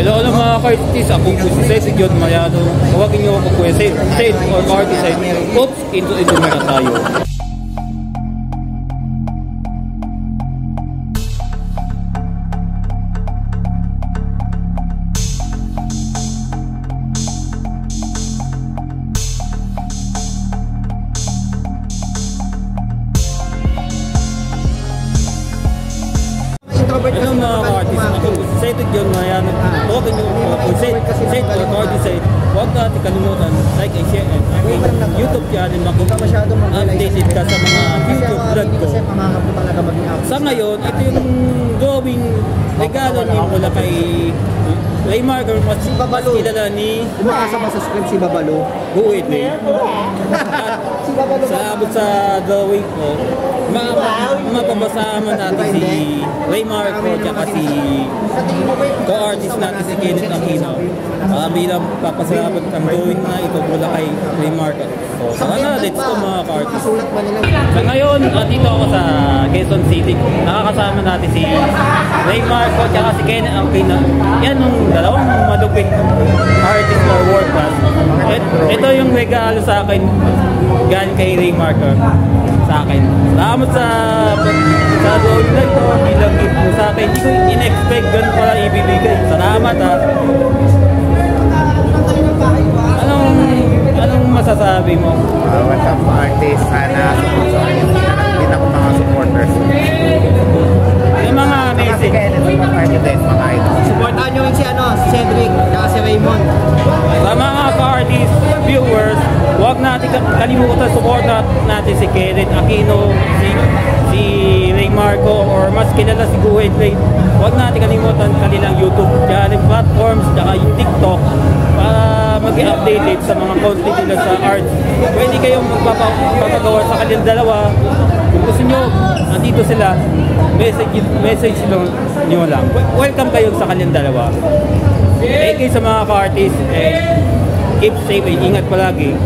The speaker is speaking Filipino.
Hello mga ka-artist, ako po si Seth John Mayado. Huwagin niyo ako po Seth or ka-artist ay oops, ito muna tayo. Hello mga ka-artist, ako po si Seth John Mayado. Huwagin niyo ako po Seth or ka-artist ay huwag natin kalimutan, like and share ang aking YouTube channel, updated ka sa mga future vlog ko. Sa ngayon, ito yung drawing regalo ni mula kay Raymar, mas kilala ni umaasa masascribe si Babalo. Buwit eh. Salamat sa drawing ko. Mapapasama natin si Raymar ko at si co-artist natin si Kenneth Aquino. Bilang papasalamat ang drawing na ito mula kay Raymar ko. So sana, let's go mga ka-artist. Sa ngayon, dito ako sa Quezon City. Nakakasama natin si Raymar ko at si Kenneth Aquino. Yan yung dalawang madupit artist na world class. Ito yung regalo sa akin galing kay Raymar ko sa akin. Salamat sa drawing na ito. Bilang gift mo sa akin. Hindi ko in-expect ganun pala ibibigay. Salamat ha. Anong masasabi mo? What's up artist? Sana supportan yung din ako mga supporters. Yung mga message. Mga idol. Supportan nyo rin si Cedric at si Raymond. Sa mga ka-artist viewers, huwag natin kalimutan support natin si Kenneth Aquino, si Ray Marco, or mas kilala si Guhit Ray. Huwag natin kalimutan kanilang YouTube channel platforms at yung TikTok para mag-update sa mga content nila sa art. Pwede kayong magpapagawa sa kanilang dalawa. Kung gusto nyo, nandito sila, message nyo lang. Welcome kayo sa kanilang dalawa. Thank you sa mga ka-artist and keep safe and ingat palagi.